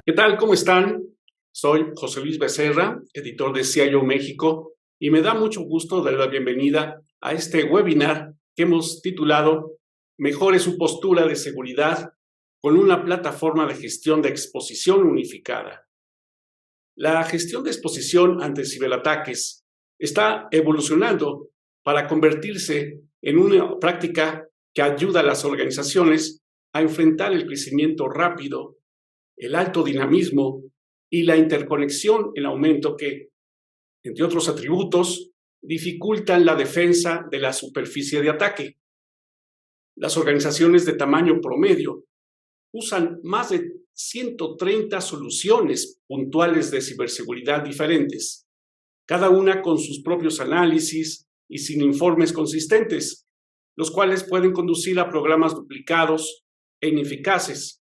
¿Qué tal? ¿Cómo están? Soy José Luis Becerra, editor de CIO México, y me da mucho gusto dar la bienvenida a este webinar que hemos titulado Mejore su postura de seguridad con una plataforma de gestión de exposición unificada. La gestión de exposición ante ciberataques está evolucionando para convertirse en una práctica que ayuda a las organizaciones a enfrentar el crecimiento rápido, el alto dinamismo y la interconexión en aumento que, entre otros atributos, dificultan la defensa de la superficie de ataque. Las organizaciones de tamaño promedio usan más de 130 soluciones puntuales de ciberseguridad diferentes, cada una con sus propios análisis y sin informes consistentes, los cuales pueden conducir a programas duplicados e ineficaces,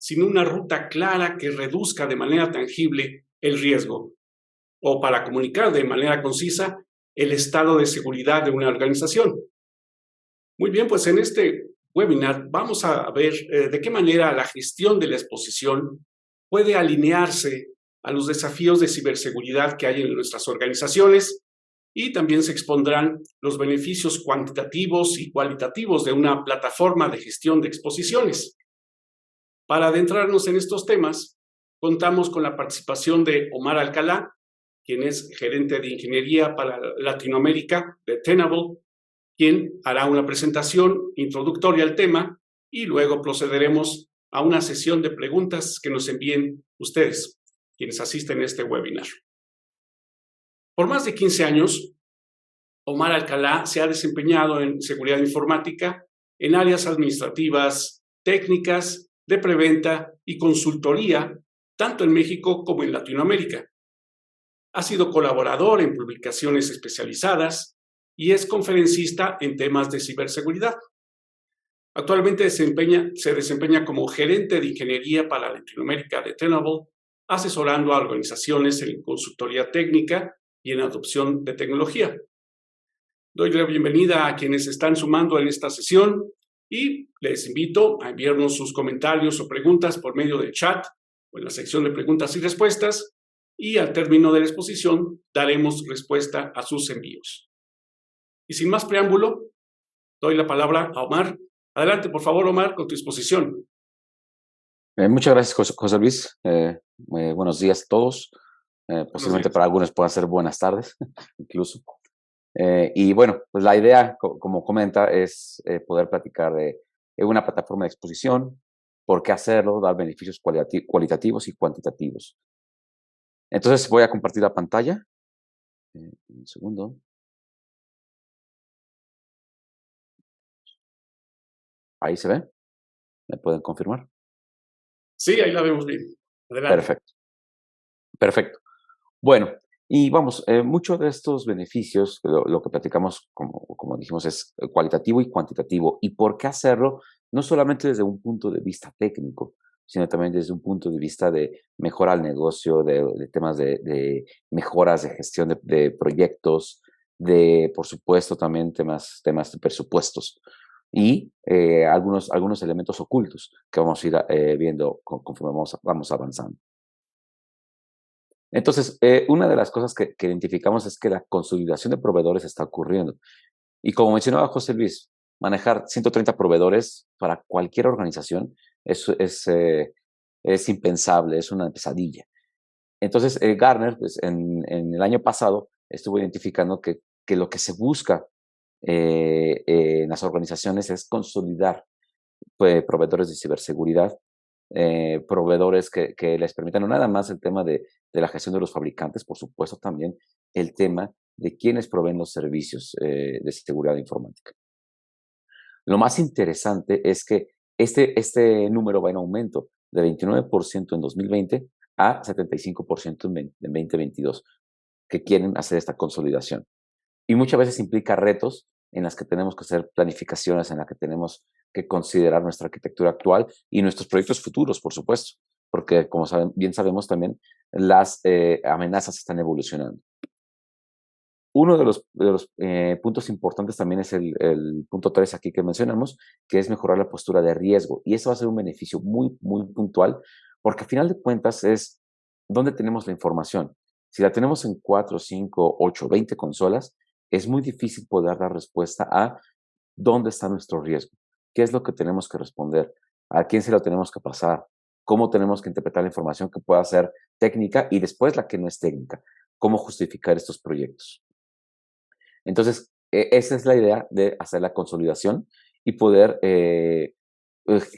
sin una ruta clara que reduzca de manera tangible el riesgo, o para comunicar de manera concisa el estado de seguridad de una organización. Muy bien, pues en este webinar vamos a ver de qué manera la gestión de la exposición puede alinearse a los desafíos de ciberseguridad que hay en nuestras organizaciones, y también se expondrán los beneficios cuantitativos y cualitativos de una plataforma de gestión de exposiciones. Para adentrarnos en estos temas, contamos con la participación de Omar Alcalá, quien es gerente de ingeniería para Latinoamérica de Tenable, quien hará una presentación introductoria al tema y luego procederemos a una sesión de preguntas que nos envíen ustedes, quienes asisten a este webinar. Por más de 15 años, Omar Alcalá se ha desempeñado en seguridad informática en áreas administrativas, técnicas, de preventa y consultoría, tanto en México como en Latinoamérica. Ha sido colaborador en publicaciones especializadas y es conferencista en temas de ciberseguridad. Actualmente se desempeña como gerente de ingeniería para Latinoamérica de Tenable, asesorando a organizaciones en consultoría técnica y en adopción de tecnología. Doy la bienvenida a quienes están sumando en esta sesión y les invito a enviarnos sus comentarios o preguntas por medio del chat o en la sección de preguntas y respuestas, y al término de la exposición daremos respuesta a sus envíos. Y sin más preámbulo, doy la palabra a Omar. Adelante, por favor, Omar, con tu exposición. Muchas gracias, José Luis. Buenos días a todos. Posiblemente para algunos puedan ser buenas tardes, incluso. Y bueno, pues la idea, como comenta, es poder platicar de una plataforma de exposición, por qué hacerlo, dar beneficios cualitativos y cuantitativos. Entonces voy a compartir la pantalla. Un segundo. ¿Ahí se ve? ¿Me pueden confirmar? Sí, ahí la vemos bien. Adelante. Perfecto. Bueno, y vamos, muchos de estos beneficios, lo que platicamos, como dijimos, es cualitativo y cuantitativo. ¿Y por qué hacerlo? No solamente desde un punto de vista técnico, sino también desde un punto de vista de mejora al negocio, de temas de mejoras de gestión de proyectos, por supuesto, también temas de presupuestos y algunos elementos ocultos que vamos a ir viendo conforme vamos avanzando. Entonces, una de las cosas que identificamos es que la consolidación de proveedores está ocurriendo. Y como mencionaba José Luis, manejar 130 proveedores para cualquier organización es impensable, es una pesadilla. Entonces, Gartner, pues, en el año pasado, estuvo identificando que lo que se busca en las organizaciones es consolidar proveedores de ciberseguridad, proveedores que les permitan no nada más el tema de la gestión de los fabricantes, por supuesto también el tema de quiénes proveen los servicios de seguridad informática. Lo más interesante es que este número va en aumento de 29% en 2020 a 75% en 2022, que quieren hacer esta consolidación. Y muchas veces implica retos en las que tenemos que hacer planificaciones, en las que tenemos que considerar nuestra arquitectura actual y nuestros proyectos futuros, por supuesto, porque como bien sabemos también, las amenazas están evolucionando. Uno de los puntos importantes también es el punto 3 aquí que mencionamos, que es mejorar la postura de riesgo. Y eso va a ser un beneficio muy, muy puntual Porque al final de cuentas es dónde tenemos la información. Si la tenemos en 4, 5, 8, 20 consolas, es muy difícil poder dar respuesta a dónde está nuestro riesgo, qué es lo que tenemos que responder, a quién se lo tenemos que pasar, cómo tenemos que interpretar la información que pueda ser técnica y después la que no es técnica, cómo justificar estos proyectos. Entonces, esa es la idea de hacer la consolidación y poder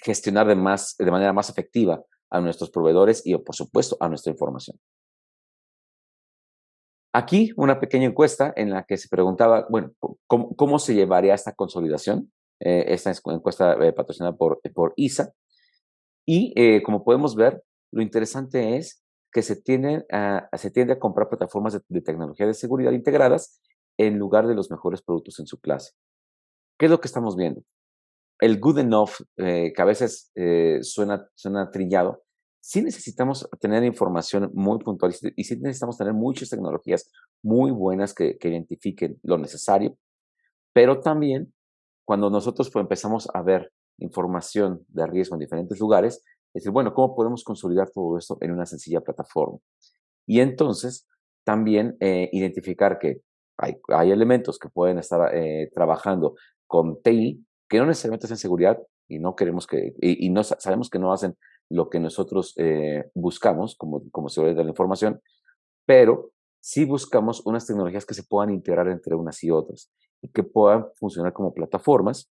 gestionar de manera más efectiva a nuestros proveedores y, por supuesto, a nuestra información. Aquí una pequeña encuesta en la que se preguntaba, bueno, ¿cómo se llevaría esta consolidación? Esta encuesta patrocinada por ISA. Y como podemos ver, lo interesante es que se tiende a comprar plataformas de tecnología de seguridad integradas en lugar de los mejores productos en su clase. ¿Qué es lo que estamos viendo? El good enough, que a veces suena trillado, sí necesitamos tener información muy puntual y sí necesitamos tener muchas tecnologías muy buenas que identifiquen lo necesario, pero también cuando nosotros pues, empezamos a ver información de riesgo en diferentes lugares, es decir, bueno, ¿cómo podemos consolidar todo esto en una sencilla plataforma? Y entonces también identificar que hay elementos que pueden estar trabajando con TI que no necesariamente hacen seguridad y no queremos y no sabemos que no hacen lo que nosotros buscamos como seguridad de la información, pero sí buscamos unas tecnologías que se puedan integrar entre unas y otras y que puedan funcionar como plataformas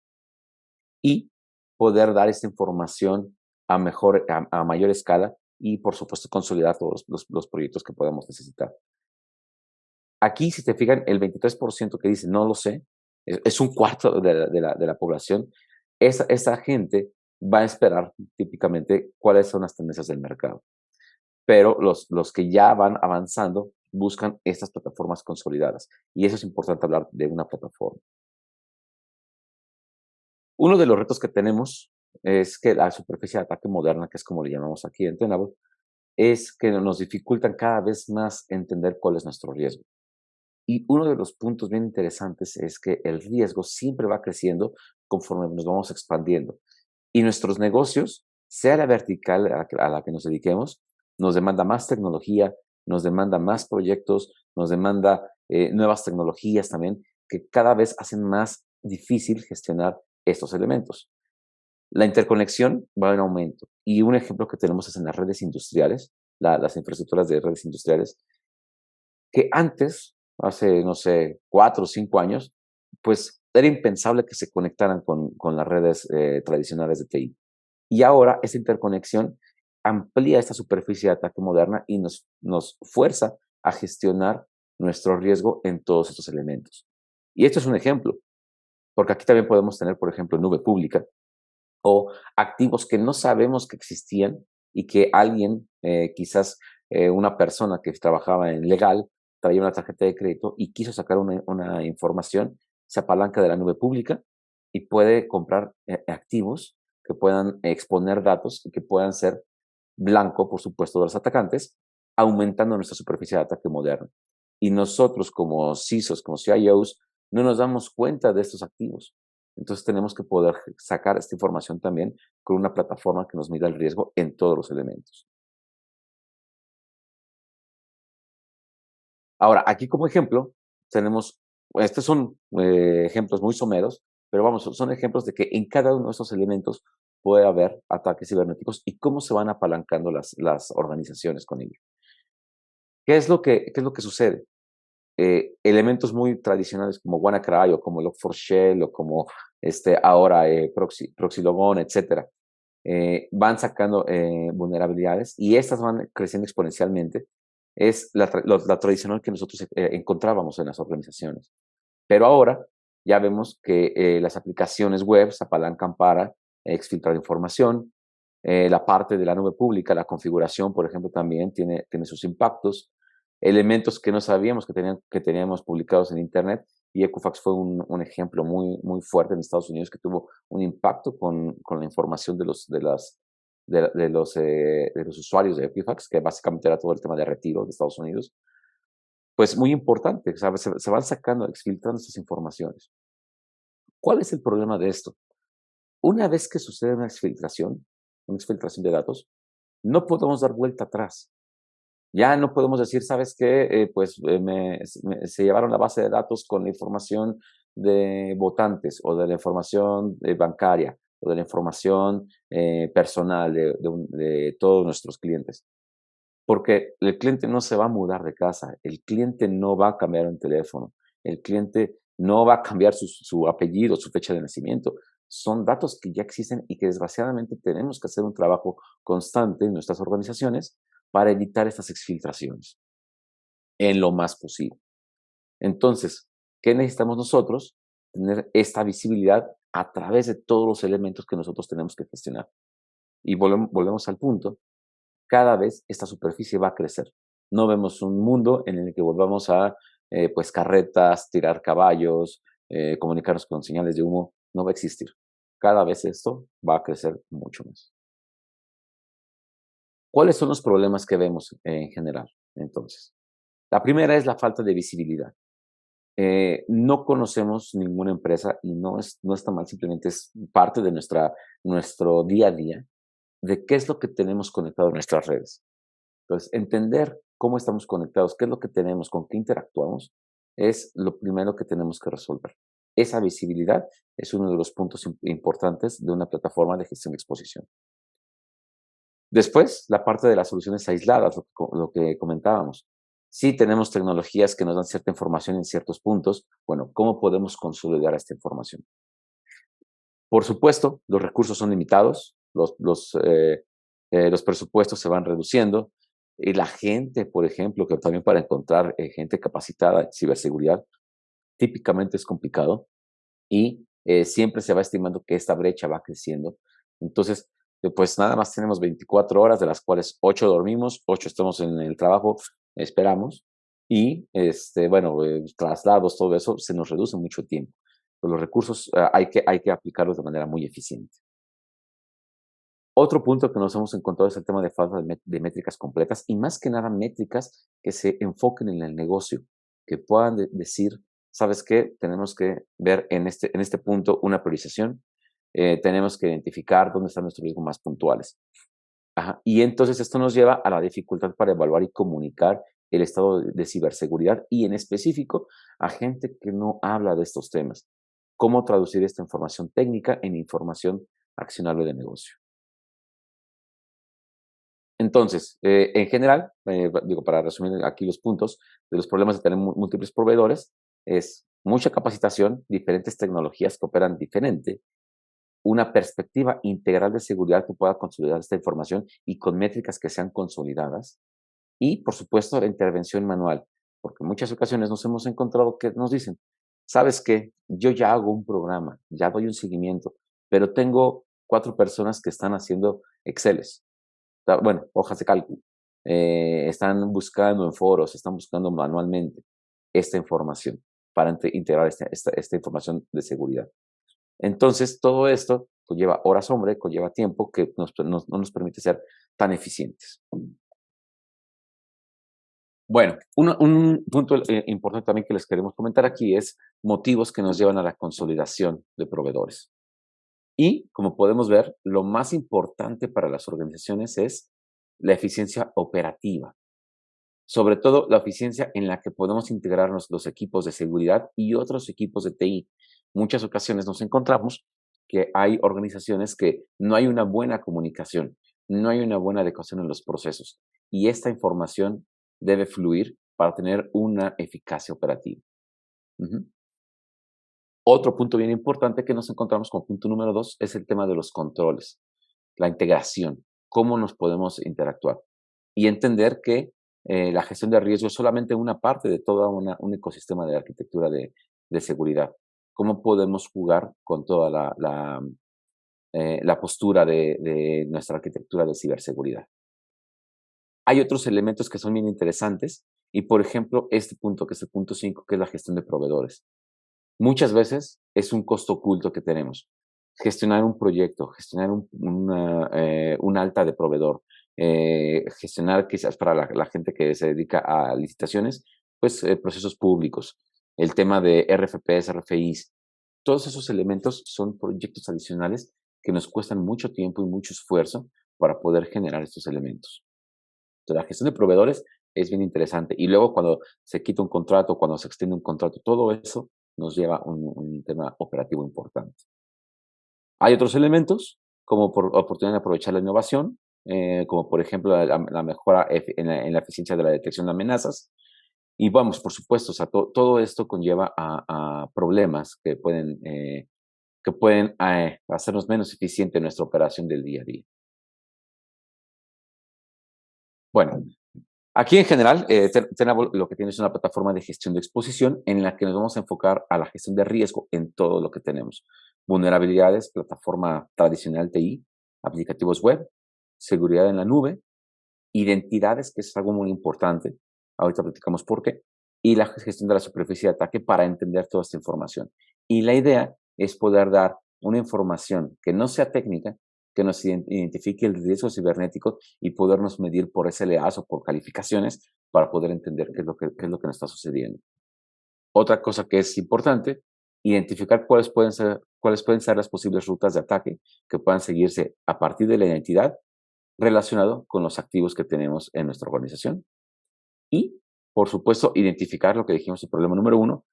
y poder dar esta información a mayor escala y, por supuesto, consolidar todos los proyectos que podamos necesitar. Aquí, si te fijan, el 23% que dice no lo sé, es un cuarto de la población. Esa gente va a esperar típicamente cuáles son las tendencias del mercado. Pero los que ya van avanzando buscan estas plataformas consolidadas. Y eso es importante hablar de una plataforma. Uno de los retos que tenemos es que la superficie de ataque moderna, que es como le llamamos aquí en Tenable, es que nos dificultan cada vez más entender cuál es nuestro riesgo. Y uno de los puntos bien interesantes es que el riesgo siempre va creciendo conforme nos vamos expandiendo. Y nuestros negocios, sea la vertical a la que nos dediquemos, nos demanda más tecnología, nos demanda más proyectos, nos demanda nuevas tecnologías también, que cada vez hacen más difícil gestionar estos elementos. La interconexión va en aumento. Y un ejemplo que tenemos es en las redes industriales, las infraestructuras de redes industriales, que antes, hace, no sé, 4 o 5 años, pues era impensable que se conectaran con las redes tradicionales de TI. Y ahora esta interconexión amplía esta superficie de ataque moderna y nos fuerza a gestionar nuestro riesgo en todos estos elementos. Y esto es un ejemplo, porque aquí también podemos tener, por ejemplo, nube pública o activos que no sabemos que existían y que alguien, quizás una persona que trabajaba en legal, traía una tarjeta de crédito y quiso sacar una información, se apalanca de la nube pública y puede comprar activos que puedan exponer datos y que puedan ser blanco, por supuesto, de los atacantes, aumentando nuestra superficie de ataque moderna. Y nosotros como CISOs, como CIOs, no nos damos cuenta de estos activos. Entonces tenemos que poder sacar esta información también con una plataforma que nos mida el riesgo en todos los elementos. Ahora, aquí como ejemplo, tenemos, estos son ejemplos muy someros, pero vamos, son ejemplos de que en cada uno de estos elementos puede haber ataques cibernéticos y cómo se van apalancando las organizaciones con ello. ¿Qué es lo que sucede? Elementos muy tradicionales como WannaCry o como Log4Shell o como ahora ProxyLogon, etcétera, van sacando vulnerabilidades y estas van creciendo exponencialmente. Es la tradicional que nosotros encontrábamos en las organizaciones. Pero ahora ya vemos que las aplicaciones web se apalancan para exfiltrar información. La parte de la nube pública, la configuración, por ejemplo, también tiene sus impactos. Elementos que no sabíamos que teníamos publicados en Internet. Y Equifax fue un ejemplo muy, muy fuerte en Estados Unidos que tuvo un impacto con la información de los usuarios de Equifax, que básicamente era todo el tema de retiro de Estados Unidos. Pues muy importante, ¿sabes? Se van sacando, exfiltrando estas informaciones. ¿Cuál es el problema de esto? Una vez que sucede una exfiltración de datos, no podemos dar vuelta atrás. Ya no podemos decir, ¿sabes qué? Se llevaron la base de datos con la información de votantes o de la información bancaria o de la información personal de todos nuestros clientes. Porque el cliente no se va a mudar de casa, el cliente no va a cambiar un teléfono, el cliente no va a cambiar su apellido, su fecha de nacimiento. Son datos que ya existen y que desgraciadamente tenemos que hacer un trabajo constante en nuestras organizaciones para evitar estas exfiltraciones en lo más posible. Entonces, ¿qué necesitamos nosotros? Tener esta visibilidad a través de todos los elementos que nosotros tenemos que gestionar. Y volvemos al punto, cada vez esta superficie va a crecer. No vemos un mundo en el que volvamos a carretas, tirar caballos, comunicarnos con señales de humo. No va a existir. Cada vez esto va a crecer mucho más. ¿Cuáles son los problemas que vemos en general? Entonces, la primera es la falta de visibilidad. No conocemos ninguna empresa y no está mal, simplemente es parte de nuestro día a día de qué es lo que tenemos conectado en nuestras redes. Entonces, entender cómo estamos conectados, qué es lo que tenemos, con qué interactuamos, es lo primero que tenemos que resolver. Esa visibilidad es uno de los puntos importantes de una plataforma de gestión de exposición. Después, la parte de las soluciones aisladas, lo que comentábamos. Sí tenemos tecnologías que nos dan cierta información en ciertos puntos. Bueno, ¿cómo podemos consolidar esta información? Por supuesto, los recursos son limitados, los presupuestos se van reduciendo y la gente, por ejemplo, que también para encontrar gente capacitada en ciberseguridad, típicamente es complicado y siempre se va estimando que esta brecha va creciendo. Entonces, pues nada más tenemos 24 horas, de las cuales 8 dormimos, 8 estamos en el trabajo, esperamos, y traslados, todo eso, se nos reduce mucho tiempo. Pero los recursos hay que aplicarlos de manera muy eficiente. Otro punto que nos hemos encontrado es el tema de falta de métricas completas y más que nada métricas que se enfoquen en el negocio, que puedan decir, ¿sabes qué? Tenemos que ver en este punto una priorización, tenemos que identificar dónde están nuestros riesgos más puntuales. Ajá. Y entonces esto nos lleva a la dificultad para evaluar y comunicar el estado de ciberseguridad y en específico a gente que no habla de estos temas. ¿Cómo traducir esta información técnica en información accionable de negocio? Entonces, en general, para resumir aquí los puntos de los problemas de tener múltiples proveedores, es mucha capacitación, diferentes tecnologías que operan diferente, una perspectiva integral de seguridad que pueda consolidar esta información y con métricas que sean consolidadas. Y, por supuesto, la intervención manual, porque en muchas ocasiones nos hemos encontrado que nos dicen, ¿sabes qué? Yo ya hago un programa, ya doy un seguimiento, pero tengo 4 personas que están haciendo Exceles, hojas de cálculo. Están buscando en foros, están buscando manualmente esta información para integrar esta información de seguridad. Entonces, todo esto conlleva horas hombre, conlleva tiempo que no nos permite ser tan eficientes. Bueno, un punto importante también que les queremos comentar aquí es motivos que nos llevan a la consolidación de proveedores. Y, como podemos ver, lo más importante para las organizaciones es la eficiencia operativa. Sobre todo, la eficiencia en la que podemos integrarnos los equipos de seguridad y otros equipos de TI. Muchas ocasiones nos encontramos que hay organizaciones que no hay una buena comunicación, no hay una buena adecuación en los procesos. Y esta información debe fluir para tener una eficacia operativa. Ujú. Otro punto bien importante que nos encontramos como punto número 2 es el tema de los controles, la integración, cómo nos podemos interactuar y entender que la gestión de riesgo es solamente una parte de todo un ecosistema de arquitectura de seguridad. Cómo podemos jugar con toda la postura de nuestra arquitectura de ciberseguridad. Hay otros elementos que son bien interesantes y, por ejemplo, este punto, que es el punto 5, que es la gestión de proveedores. Muchas veces es un costo oculto que tenemos. Gestionar un proyecto, gestionar un alta de proveedor, gestionar quizás para la gente que se dedica a licitaciones, pues procesos públicos, el tema de RFPs, RFIs, todos esos elementos son proyectos adicionales que nos cuestan mucho tiempo y mucho esfuerzo para poder generar estos elementos. Entonces, la gestión de proveedores es bien interesante. Y luego cuando se quita un contrato, cuando se extiende un contrato, todo eso nos lleva a un tema operativo importante. Hay otros elementos, como por oportunidad de aprovechar la innovación, como por ejemplo la mejora en la eficiencia de la detección de amenazas. Y vamos, por supuesto, o sea, todo esto conlleva a problemas que pueden hacernos menos eficiente nuestra operación del día a día. Bueno, aquí en general, Tenable lo que tiene es una plataforma de gestión de exposición en la que nos vamos a enfocar a la gestión de riesgo en todo lo que tenemos. Vulnerabilidades, plataforma tradicional TI, aplicativos web, seguridad en la nube, identidades, que es algo muy importante. Ahorita platicamos por qué. Y la gestión de la superficie de ataque para entender toda esta información. Y la idea es poder dar una información que no sea técnica, que nos identifique el riesgo cibernético y podernos medir por SLAs o por calificaciones para poder entender qué es lo que nos está sucediendo. Otra cosa que es importante, identificar cuáles pueden ser las posibles rutas de ataque que puedan seguirse a partir de la identidad relacionado con los activos que tenemos en nuestra organización. Y, por supuesto, identificar lo que dijimos, el problema número 1,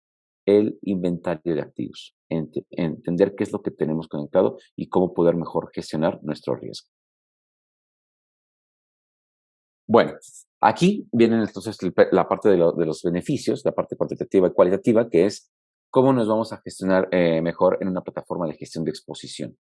el inventario de activos. Entender qué es lo que tenemos conectado y cómo poder mejor gestionar nuestro riesgo. Bueno, aquí viene entonces la parte de los beneficios, la parte cuantitativa y cualitativa, que es cómo nos vamos a gestionar mejor en una plataforma de gestión de exposición.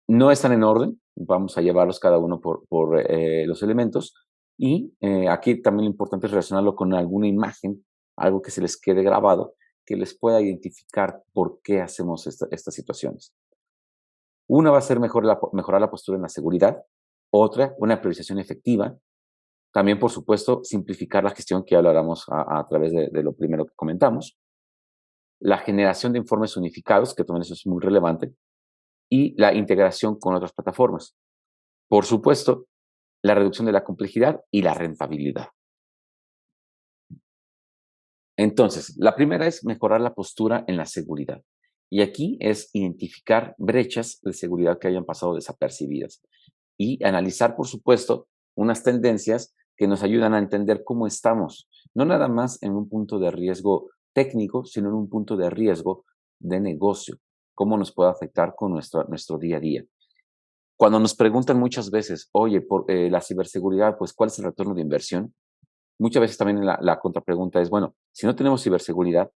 No están en orden, vamos a llevarlos cada uno por los elementos y aquí también lo importante es relacionarlo con alguna imagen, algo que se les quede grabado, que les pueda identificar por qué hacemos estas situaciones. Una va a ser mejorar la postura en la seguridad, otra, una priorización efectiva, también, por supuesto, simplificar la gestión, que ya lo hablamos a través de lo primero que comentamos, la generación de informes unificados, que también eso es muy relevante, y la integración con otras plataformas. Por supuesto, la reducción de la complejidad y la rentabilidad. Entonces, la primera es mejorar la postura en la seguridad. Y aquí es identificar brechas de seguridad que hayan pasado desapercibidas y analizar, por supuesto, unas tendencias que nos ayudan a entender cómo estamos, no nada más en un punto de riesgo técnico, sino en un punto de riesgo de negocio, cómo nos puede afectar con nuestro día a día. Cuando nos preguntan muchas veces, oye, por la ciberseguridad, pues, ¿cuál es el retorno de inversión? Muchas veces también la contrapregunta es, bueno, si no tenemos ciberseguridad,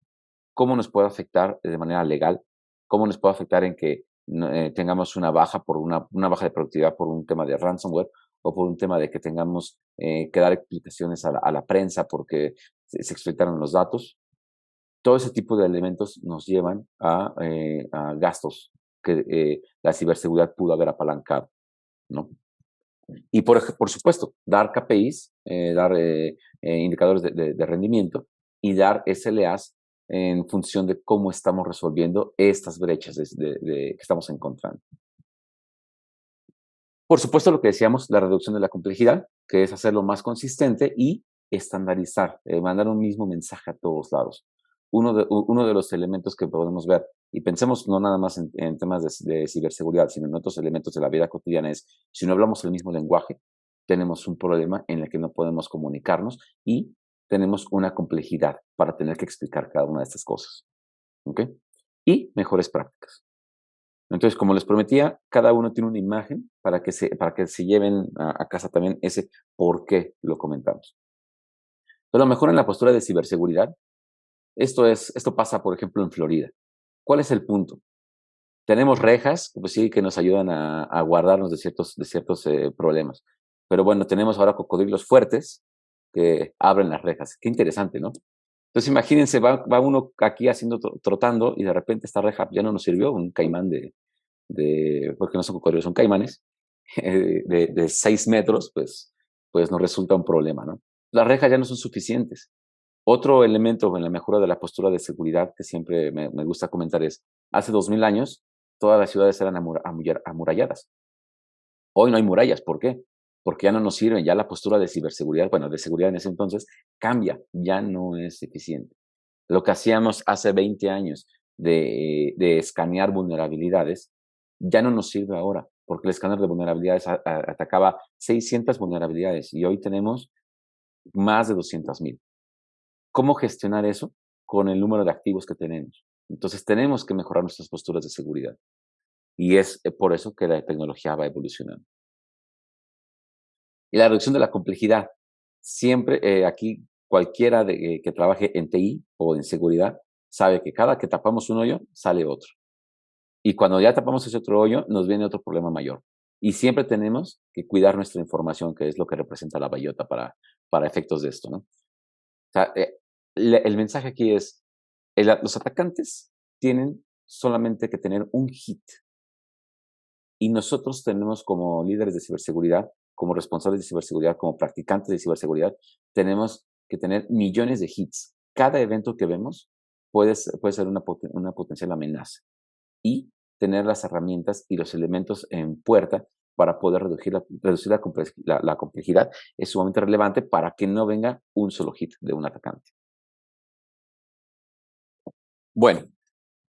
¿cómo nos puede afectar de manera legal? ¿Cómo nos puede afectar en que tengamos una baja por una baja de productividad por un tema de ransomware o por un tema de que tengamos que dar explicaciones a la prensa porque se exfiltraron los datos? Todo ese tipo de elementos nos llevan a gastos que la ciberseguridad pudo haber apalancado, ¿no? Y por supuesto, dar KPIs, dar indicadores de rendimiento y dar SLAs en función de cómo estamos resolviendo estas brechas que estamos encontrando. Por supuesto, lo que decíamos, la reducción de la complejidad, que es hacerlo más consistente y estandarizar, mandar un mismo mensaje a todos lados. Uno de los elementos que podemos ver, y pensemos no nada más en temas de ciberseguridad, sino en otros elementos de la vida cotidiana, es si no hablamos el mismo lenguaje, tenemos un problema en el que no podemos comunicarnos y tenemos una complejidad para tener que explicar cada una de estas cosas. ¿Ok? Y mejores prácticas. Entonces, como les prometía, cada uno tiene una imagen para que se lleven a casa también ese por qué lo comentamos. Pero mejor en la postura de ciberseguridad. Esto pasa, por ejemplo, en Florida. ¿Cuál es el punto? Tenemos rejas, pues sí, que nos ayudan a guardarnos de ciertos problemas. Pero bueno, tenemos ahora cocodrilos fuertes que abren las rejas. Qué interesante, ¿no? Entonces imagínense, va uno aquí trotando y de repente esta reja ya no nos sirvió, un caimán porque no son cocodrilos, son caimanes, de 6 metros, pues nos resulta un problema, ¿no? Las rejas ya no son suficientes. Otro elemento en la mejora de la postura de seguridad que siempre me gusta comentar es, hace 2000 años, todas las ciudades eran amuralladas. Hoy no hay murallas. ¿Por qué? Porque ya no nos sirven, ya la postura de ciberseguridad, bueno, de seguridad en ese entonces, cambia, ya no es eficiente. Lo que hacíamos hace 20 años de escanear vulnerabilidades, ya no nos sirve ahora, porque el escáner de vulnerabilidades atacaba 600 vulnerabilidades y hoy tenemos más de 200,000. ¿Cómo gestionar eso? Con el número de activos que tenemos. Entonces tenemos que mejorar nuestras posturas de seguridad. Y es por eso que la tecnología va evolucionando. Y la reducción de la complejidad. Siempre aquí cualquiera que trabaje en TI o en seguridad sabe que cada que tapamos un hoyo sale otro. Y cuando ya tapamos ese otro hoyo nos viene otro problema mayor. Y siempre tenemos que cuidar nuestra información, que es lo que representa la bellota para efectos de esto, ¿no? O sea, el mensaje aquí es, los atacantes tienen solamente que tener un hit. Y nosotros tenemos como líderes de ciberseguridad, como responsables de ciberseguridad, como practicantes de ciberseguridad, tenemos que tener millones de hits. Cada evento que vemos puede ser una potencial amenaza. Y tener las herramientas y los elementos en puerta para poder reducir la complejidad es sumamente relevante para que no venga un solo hit de un atacante. Bueno,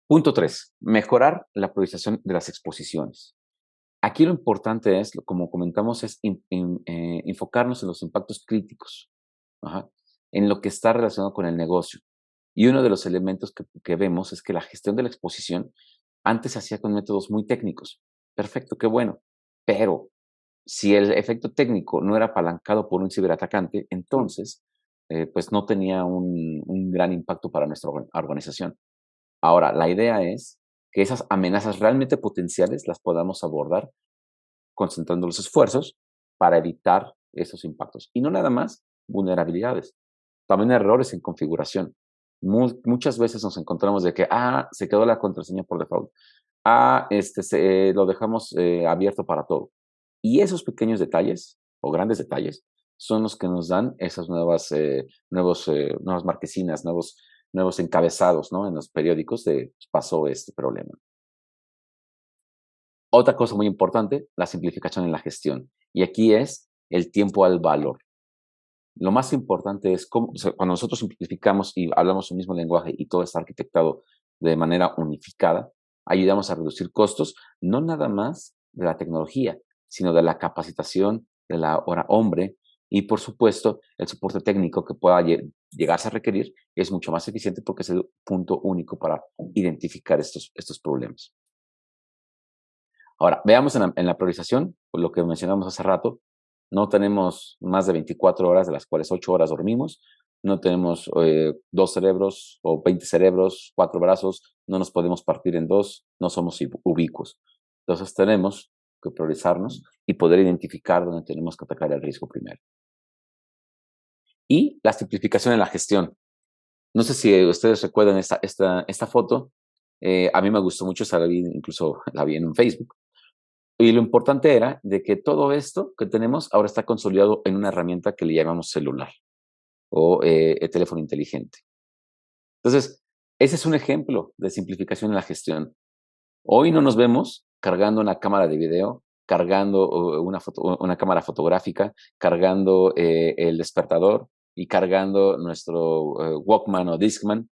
punto 3, mejorar la priorización de las exposiciones. Aquí lo importante es, como comentamos, es enfocarnos en los impactos críticos, ajá, en lo que está relacionado con el negocio. Y uno de los elementos que vemos es que la gestión de la exposición antes se hacía con métodos muy técnicos. Perfecto, qué bueno. Pero si el efecto técnico no era apalancado por un ciberatacante, entonces pues no tenía un gran impacto para nuestra organización. Ahora, la idea es que esas amenazas realmente potenciales las podamos abordar concentrando los esfuerzos para evitar esos impactos. Y no nada más vulnerabilidades, también errores en configuración. Muchas veces nos encontramos de que, se quedó la contraseña por default. Lo dejamos abierto para todo. Y esos pequeños detalles o grandes detalles son los que nos dan esas nuevas marquesinas, nuevos encabezados, ¿no? En los periódicos de pues, pasó este problema. Otra cosa muy importante, la simplificación en la gestión. Y aquí es el tiempo al valor. Lo más importante es cómo, o sea, cuando nosotros simplificamos y hablamos un mismo lenguaje y todo está arquitectado de manera unificada, ayudamos a reducir costos, no nada más de la tecnología, sino de la capacitación de la hora hombre y, por supuesto, el soporte técnico que pueda llegarse a requerir es mucho más eficiente porque es el punto único para identificar estos problemas. Ahora, veamos en la priorización, por lo que mencionamos hace rato, no tenemos más de 24 horas, de las cuales 8 horas dormimos, no tenemos 2 cerebros o 20 cerebros, 4 brazos, no nos podemos partir en dos, no somos ubicuos. Entonces tenemos que priorizarnos y poder identificar dónde tenemos que atacar el riesgo primero. Y la simplificación en la gestión. No sé si ustedes recuerdan esta foto, a mí me gustó mucho, incluso la vi en un Facebook. Y lo importante era de que todo esto que tenemos ahora está consolidado en una herramienta que le llamamos celular o el teléfono inteligente. Entonces, ese es un ejemplo de simplificación en la gestión. Hoy no nos vemos cargando una cámara de video, cargando una cámara fotográfica, cargando el despertador y cargando nuestro Walkman o Discman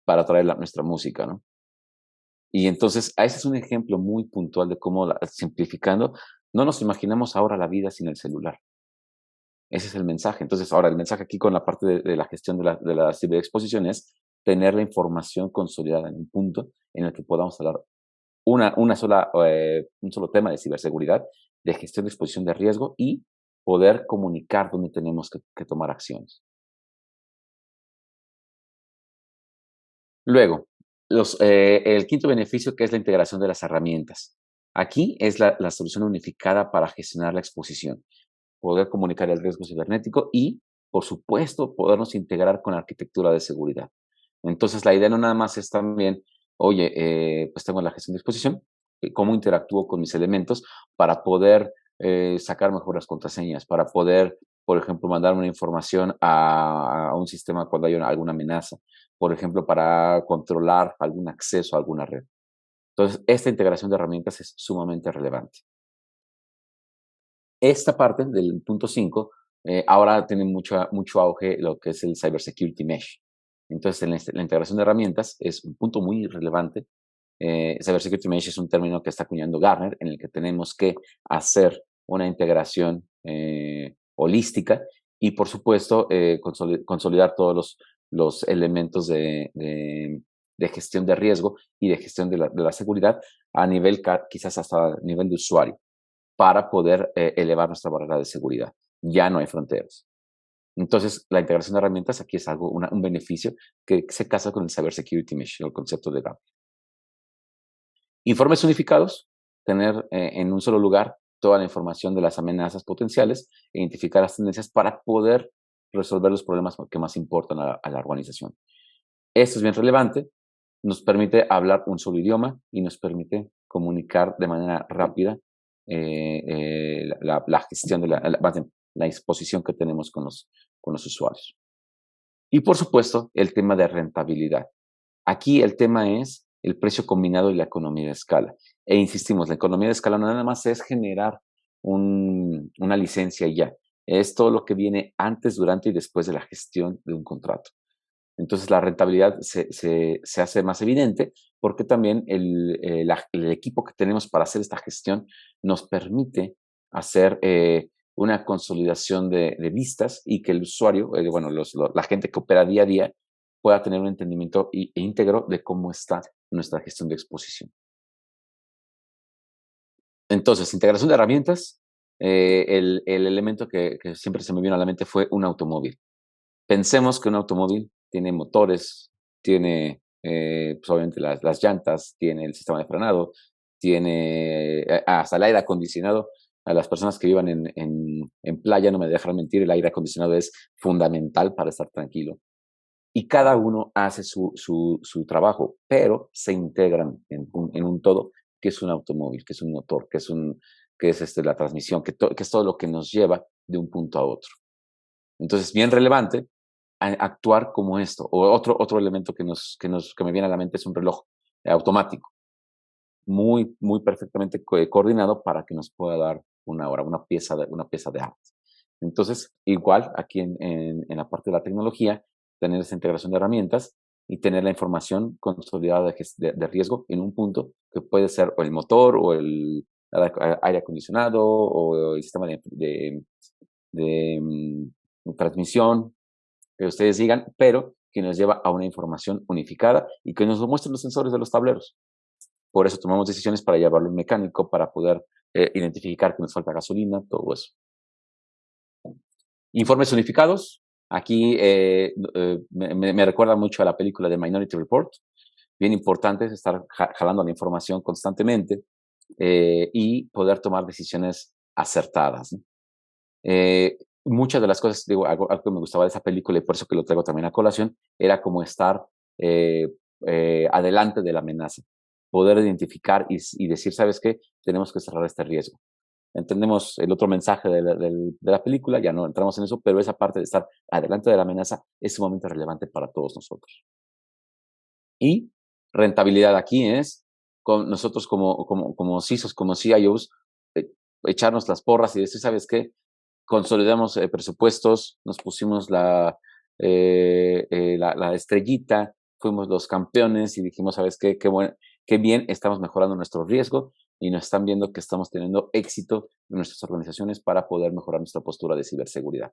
para traer nuestra música, ¿no? Y entonces, ese es un ejemplo muy puntual de cómo simplificando, no nos imaginamos ahora la vida sin el celular. Ese es el mensaje. Entonces, ahora el mensaje aquí con la parte de la gestión de la ciberexposición es tener la información consolidada en un punto en el que podamos hablar un solo tema de ciberseguridad, de gestión de exposición de riesgo y poder comunicar dónde tenemos que tomar acciones. Luego, el quinto beneficio, que es la integración de las herramientas. Aquí es la solución unificada para gestionar la exposición, poder comunicar el riesgo cibernético y, por supuesto, podernos integrar con la arquitectura de seguridad. Entonces, la idea no nada más es también, oye, pues tengo la gestión de exposición, cómo interactúo con mis elementos para poder sacar mejores contraseñas, para poder, por ejemplo, mandar una información a un sistema cuando hay alguna amenaza, por ejemplo, para controlar algún acceso a alguna red. Entonces, esta integración de herramientas es sumamente relevante. Esta parte del punto 5, ahora tiene mucho auge lo que es el Cybersecurity Mesh. Entonces, la integración de herramientas es un punto muy relevante Cybersecurity Mesh es un término que está acuñando Gartner, en el que tenemos que hacer una integración holística y, por supuesto, consolidar todos los elementos de gestión de riesgo y de gestión de la seguridad a nivel, quizás hasta a nivel de usuario, para poder elevar nuestra barrera de seguridad. Ya no hay fronteras. Entonces, la integración de herramientas aquí es algo, un beneficio que se casa con el Cybersecurity Mesh, el concepto de GAP. Informes unificados, tener en un solo lugar toda la información de las amenazas potenciales, identificar las tendencias para poder resolver los problemas que más importan a la organización. Esto es bien relevante, nos permite hablar un solo idioma y nos permite comunicar de manera rápida la gestión de la exposición que tenemos con los usuarios. Y por supuesto, el tema de rentabilidad. Aquí el tema es el precio combinado y la economía de escala. E insistimos, la economía de escala no nada más es generar una licencia y ya. Es todo lo que viene antes, durante y después de la gestión de un contrato. Entonces la rentabilidad se hace más evidente porque también el equipo que tenemos para hacer esta gestión nos permite hacer una consolidación de vistas y que el usuario, la gente que opera día a día, pueda tener un entendimiento íntegro de cómo está nuestra gestión de exposición. Entonces, integración de herramientas, el elemento que siempre se me vino a la mente fue un automóvil. Pensemos que un automóvil tiene motores, tiene pues obviamente las llantas, tiene el sistema de frenado, tiene hasta el aire acondicionado. A las personas que vivan en playa, no me dejarán mentir, el aire acondicionado es fundamental para estar tranquilo. Y cada uno hace su trabajo, pero se integran en un todo, que es un automóvil, que es un motor, que es la transmisión, que es todo lo que nos lleva de un punto a otro. Entonces, bien relevante actuar como esto. O otro elemento que me viene a la mente es un reloj automático, muy, muy perfectamente coordinado para que nos pueda dar una hora, una pieza de arte. Entonces, igual aquí en la parte de la tecnología, tener esa integración de herramientas y tener la información consolidada de riesgo en un punto que puede ser o el motor o el aire acondicionado o el sistema de transmisión, que ustedes digan, pero que nos lleva a una información unificada y que nos lo muestren los sensores de los tableros. Por eso tomamos decisiones para llevarlo a un mecánico, para poder identificar que nos falta gasolina, todo eso. Informes unificados. Aquí me recuerda mucho a la película de Minority Report. Bien importante es estar jalando la información constantemente y poder tomar decisiones acertadas, ¿no? Muchas de las cosas, digo, algo que me gustaba de esa película y por eso que lo traigo también a colación, era como estar adelante de la amenaza, poder identificar y decir, ¿sabes qué? Tenemos que cerrar este riesgo. Entendemos el otro mensaje de la película, ya no entramos en eso, pero esa parte de estar adelante de la amenaza es sumamente relevante para todos nosotros. Y rentabilidad aquí es con nosotros como CISOs, como CIOs, echarnos las porras y decir, ¿sabes qué? Consolidamos presupuestos, nos pusimos la estrellita, fuimos los campeones y dijimos, ¿sabes qué? Qué bien, estamos mejorando nuestro riesgo y nos están viendo que estamos teniendo éxito en nuestras organizaciones para poder mejorar nuestra postura de ciberseguridad.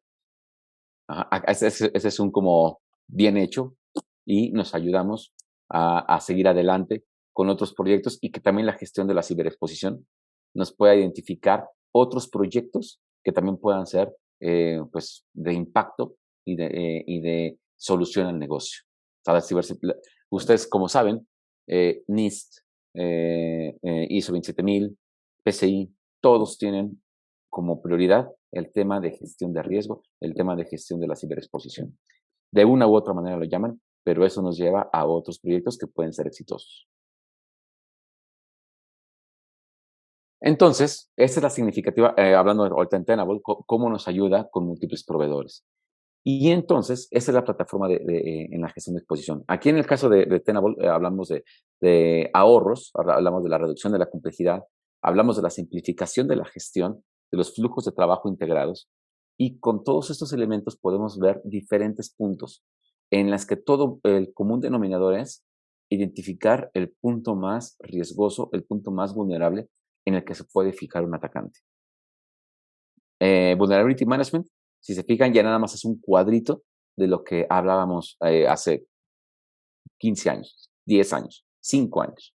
Ajá, ese es un como bien hecho y nos ayudamos a seguir adelante con otros proyectos y que también la gestión de la ciberexposición nos pueda identificar otros proyectos que también puedan ser pues de impacto y de solución al negocio. Ustedes, como saben, NIST, ISO 27000, PCI, todos tienen como prioridad el tema de gestión de riesgo, el tema de gestión de la ciberexposición. De una u otra manera lo llaman, pero eso nos lleva a otros proyectos que pueden ser exitosos. Entonces, esta es la significativa, hablando ahorita en Tenable, cómo nos ayuda con múltiples proveedores. Y entonces, esa es la plataforma en la gestión de exposición. Aquí en el caso de Tenable, hablamos de ahorros, hablamos de la reducción de la complejidad, hablamos de la simplificación de la gestión, de los flujos de trabajo integrados, y con todos estos elementos podemos ver diferentes puntos en las que todo el común denominador es identificar el punto más riesgoso, el punto más vulnerable en el que se puede fijar un atacante. Vulnerability Management, si se fijan, ya nada más es un cuadrito de lo que hablábamos hace 15 años, 10 años, 5 años.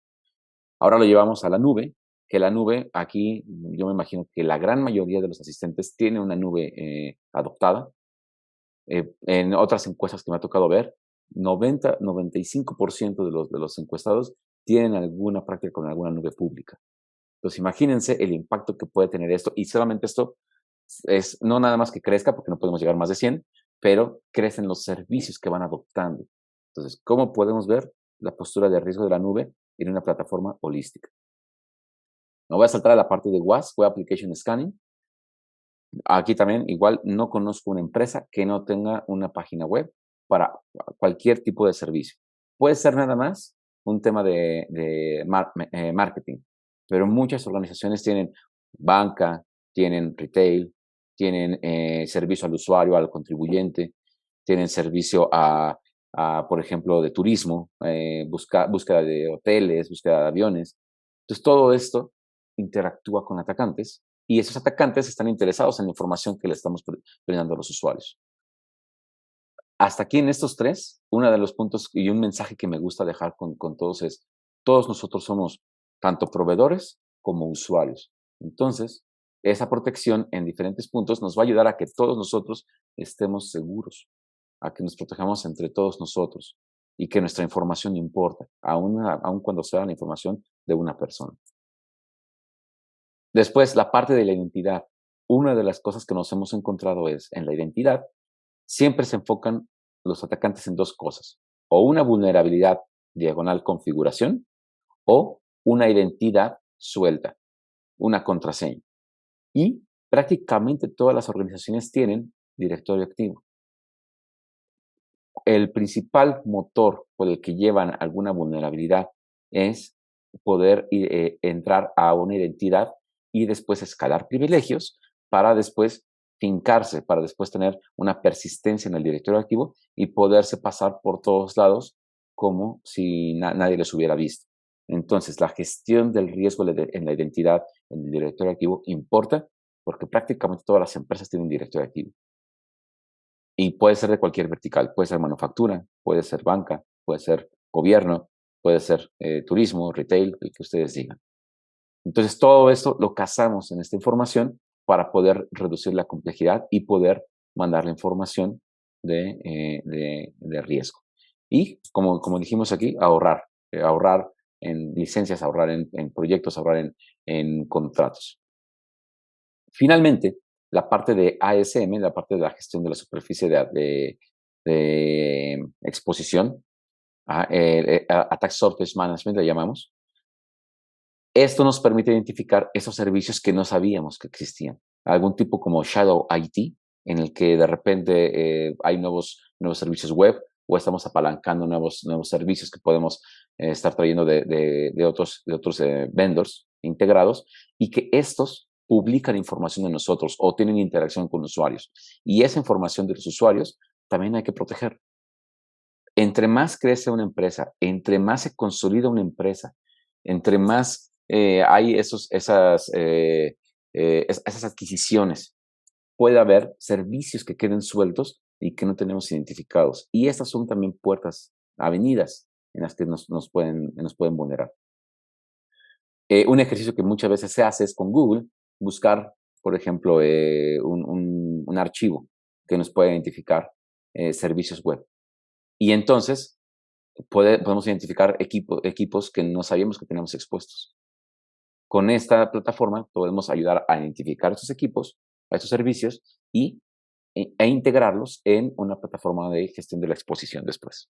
Ahora lo llevamos a la nube, que la nube, aquí yo me imagino que la gran mayoría de los asistentes tiene una nube adoptada. En otras encuestas que me ha tocado ver, 95% de los encuestados tienen alguna práctica con alguna nube pública. Entonces, imagínense el impacto que puede tener esto, y solamente esto es no nada más que crezca, porque no podemos llegar a más de 100, pero crecen los servicios que van adoptando. Entonces, ¿cómo podemos ver la postura de riesgo de la nube en una plataforma holística? Me voy a saltar a la parte de WAS, Web Application Scanning. Aquí también, igual, no conozco una empresa que no tenga una página web para cualquier tipo de servicio. Puede ser nada más un tema de marketing, pero muchas organizaciones tienen banca, tienen retail, tienen servicio al usuario, al contribuyente, tienen servicio por ejemplo, de turismo, búsqueda de hoteles, búsqueda de aviones. Entonces, todo esto interactúa con atacantes y esos atacantes están interesados en la información que le estamos brindando a los usuarios. Hasta aquí en estos tres, uno de los puntos y un mensaje que me gusta dejar con todos es, todos nosotros somos tanto proveedores como usuarios. Entonces, esa protección en diferentes puntos nos va a ayudar a que todos nosotros estemos seguros, a que nos protejamos entre todos nosotros y que nuestra información importa, aun cuando sea la información de una persona. Después, la parte de la identidad. Una de las cosas que nos hemos encontrado es, en la identidad, siempre se enfocan los atacantes en dos cosas, o una vulnerabilidad diagonal configuración, o una identidad suelta, una contraseña. Y prácticamente todas las organizaciones tienen directorio activo. El principal motor por el que llevan alguna vulnerabilidad es poder entrar a una identidad y después escalar privilegios para después fincarse, para después tener una persistencia en el directorio activo y poderse pasar por todos lados como si nadie les hubiera visto. Entonces, la gestión del riesgo en la identidad, en el directorio activo, importa porque prácticamente todas las empresas tienen directorio activo. Y puede ser de cualquier vertical, puede ser manufactura, puede ser banca, puede ser gobierno, puede ser turismo, retail, el que ustedes digan. Entonces, todo esto lo casamos en esta información para poder reducir la complejidad y poder mandar la información de riesgo. Y, como dijimos aquí, ahorrar en licencias, ahorrar en proyectos, ahorrar en contratos. Finalmente, la parte de ASM, la parte de la gestión de la superficie de exposición, Attack Surface Management le llamamos. Esto nos permite identificar esos servicios que no sabíamos que existían. Algún tipo como Shadow IT, en el que de repente hay nuevos servicios web o estamos apalancando nuevos servicios que podemos estar trayendo de otros vendors integrados y que estos publican información de nosotros o tienen interacción con usuarios. Y esa información de los usuarios también hay que proteger. Entre más crece una empresa, entre más se consolida una empresa, entre más hay esas adquisiciones, puede haber servicios que queden sueltos y que no tenemos identificados. Y estas son también puertas, avenidas en las que nos pueden vulnerar. Un ejercicio que muchas veces se hace es con Google buscar, por ejemplo, un archivo que nos pueda identificar servicios web. Y entonces podemos identificar equipos que no sabíamos que teníamos expuestos. Con esta plataforma podemos ayudar a identificar estos equipos, a estos servicios e integrarlos en una plataforma de gestión de la exposición después.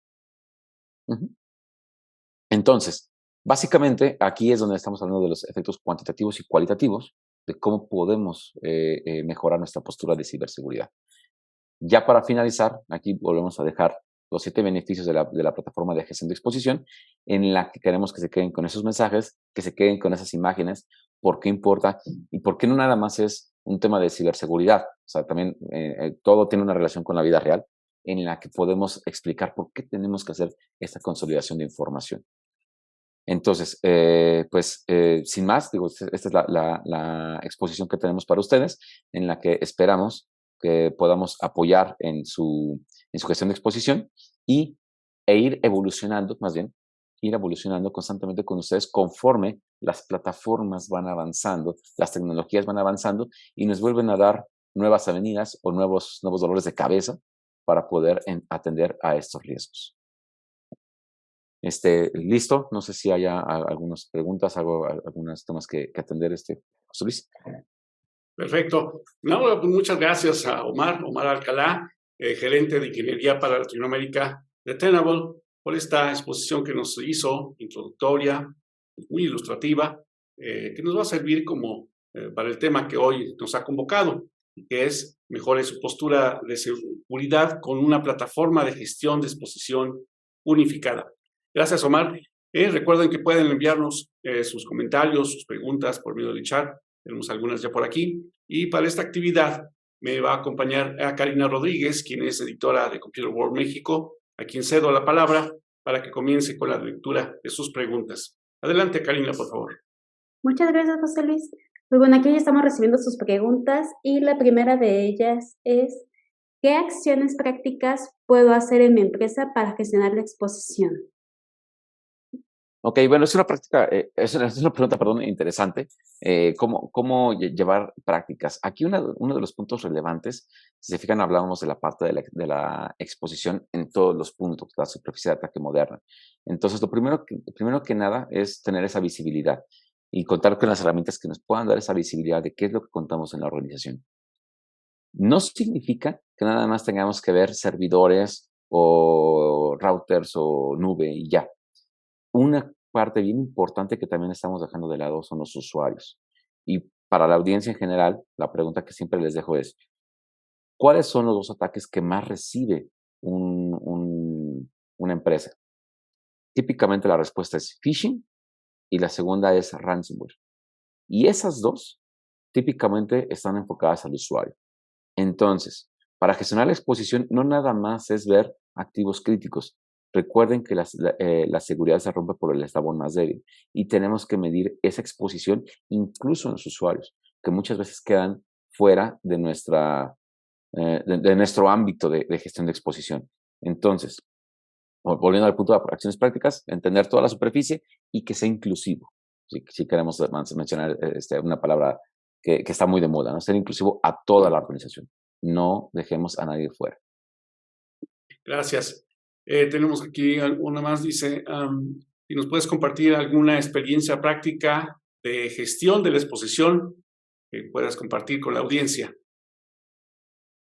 Entonces, básicamente aquí es donde estamos hablando de los efectos cuantitativos y cualitativos, de cómo podemos mejorar nuestra postura de ciberseguridad. Ya para finalizar, aquí volvemos a dejar los 7 beneficios de la plataforma de gestión de exposición, en la que queremos que se queden con esos mensajes, que se queden con esas imágenes, por qué importa y por qué no nada más es un tema de ciberseguridad. O sea, también todo tiene una relación con la vida real. en la que podemos explicar por qué tenemos que hacer esta consolidación de información. Entonces, sin más, digo, esta es la exposición que tenemos para ustedes, en la que esperamos que podamos apoyar en su gestión de exposición e ir evolucionando, más bien, ir evolucionando constantemente con ustedes conforme las plataformas van avanzando, las tecnologías van avanzando y nos vuelven a dar nuevas avenidas o nuevos dolores de cabeza para poder atender a estos riesgos. Listo, no sé si haya algunas preguntas, algunos temas que atender, José Luis. Perfecto. No, pues muchas gracias a Omar Alcalá, gerente de Ingeniería para Latinoamérica de Tenable, por esta exposición que nos hizo, introductoria, muy ilustrativa, que nos va a servir como para el tema que hoy nos ha convocado, que es mejore su postura de seguridad con una plataforma de gestión de exposición unificada. Gracias, Omar. Recuerden que pueden enviarnos sus comentarios, sus preguntas por medio del chat. Tenemos algunas ya por aquí. Y para esta actividad me va a acompañar a Karina Rodríguez, quien es editora de Computer World México, a quien cedo la palabra para que comience con la lectura de sus preguntas. Adelante, Karina, por favor. Muchas gracias, José Luis. Pues bueno, aquí ya estamos recibiendo sus preguntas y la primera de ellas es, ¿qué acciones prácticas puedo hacer en mi empresa para gestionar la exposición? Ok, bueno, es una práctica, es una pregunta, perdón, interesante. ¿Cómo llevar prácticas? Aquí uno de los puntos relevantes, si se fijan, hablábamos de la parte de la exposición en todos los puntos, la superficie de ataque moderna. Entonces, lo primero que nada es tener esa visibilidad y contar con las herramientas que nos puedan dar esa visibilidad de qué es lo que contamos en la organización. No significa que nada más tengamos que ver servidores o routers o nube y ya. Una parte bien importante que también estamos dejando de lado son los usuarios. Y para la audiencia en general, la pregunta que siempre les dejo es, ¿cuáles son los dos ataques que más recibe una empresa? Típicamente la respuesta es phishing y la segunda es ransomware. Y esas dos típicamente están enfocadas al usuario. Entonces, para gestionar la exposición no nada más es ver activos críticos. Recuerden que la seguridad se rompe por el eslabón más débil y tenemos que medir esa exposición incluso en los usuarios, que muchas veces quedan fuera de nuestro ámbito de gestión de exposición. Entonces, volviendo al punto de acciones prácticas, entender toda la superficie y que sea inclusivo. Si queremos mencionar una palabra que está muy de moda, ¿no? Ser inclusivo a toda la organización. No dejemos a nadie fuera. Gracias. Tenemos aquí una más, dice, si nos puedes compartir alguna experiencia práctica de gestión de la exposición que puedas compartir con la audiencia.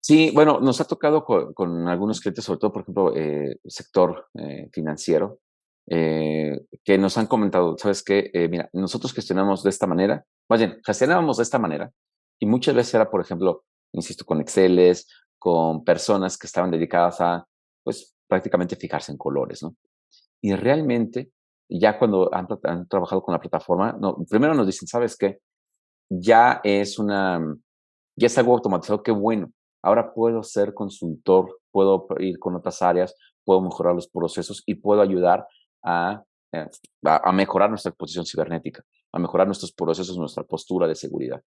Sí, bueno, nos ha tocado con algunos clientes, sobre todo, por ejemplo, el sector financiero, que nos han comentado, ¿sabes qué? Mira, nosotros gestionamos de esta manera, más bien, gestionábamos de esta manera, y muchas veces era, por ejemplo, insisto, con Exceles, con personas que estaban dedicadas a, pues, prácticamente fijarse en colores, ¿no? Y realmente, ya cuando han trabajado con la plataforma, no, primero nos dicen, ¿sabes qué? Ya es algo automatizado, qué bueno. Ahora puedo ser consultor, puedo ir con otras áreas, puedo mejorar los procesos y puedo ayudar a, a mejorar nuestra exposición cibernética, a mejorar nuestros procesos, nuestra postura de seguridad.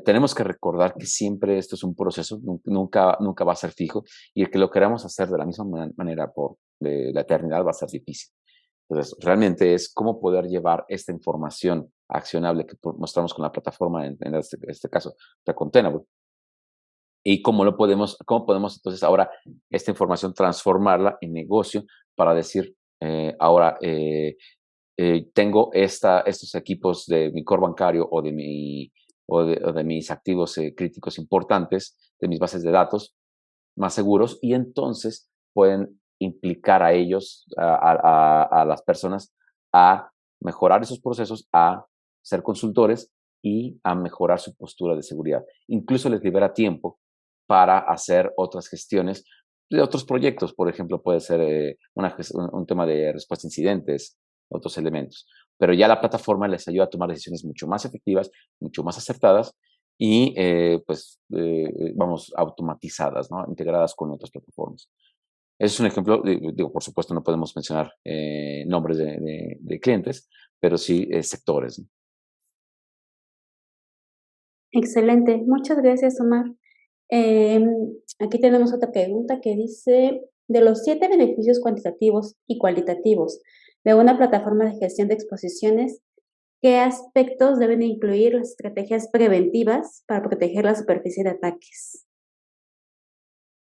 Tenemos que recordar que siempre esto es un proceso, nunca va a ser fijo y el que lo queramos hacer de la misma manera por la eternidad va a ser difícil. Entonces, realmente es cómo poder llevar esta información accionable que mostramos con la plataforma, en este caso, con Tenable, y cómo podemos entonces ahora esta información transformarla en negocio para decir, ahora tengo estos equipos de mi core bancario o de mis activos críticos importantes, de mis bases de datos más seguros, y entonces pueden implicar a ellos, a las personas, a mejorar esos procesos, a ser consultores y a mejorar su postura de seguridad. Incluso les libera tiempo para hacer otras gestiones de otros proyectos. Por ejemplo, puede ser un tema de respuesta a incidentes, otros elementos. Pero ya la plataforma les ayuda a tomar decisiones mucho más efectivas, mucho más acertadas y vamos, automatizadas, ¿no? Integradas con otras plataformas. Ese es un ejemplo, digo, por supuesto no podemos mencionar nombres de clientes, pero sí sectores, ¿no? Excelente, muchas gracias, Omar. Em, Aquí tenemos otra pregunta que dice, de los 7 beneficios cuantitativos y cualitativos de una plataforma de gestión de exposiciones, ¿qué aspectos deben incluir las estrategias preventivas para proteger la superficie de ataques?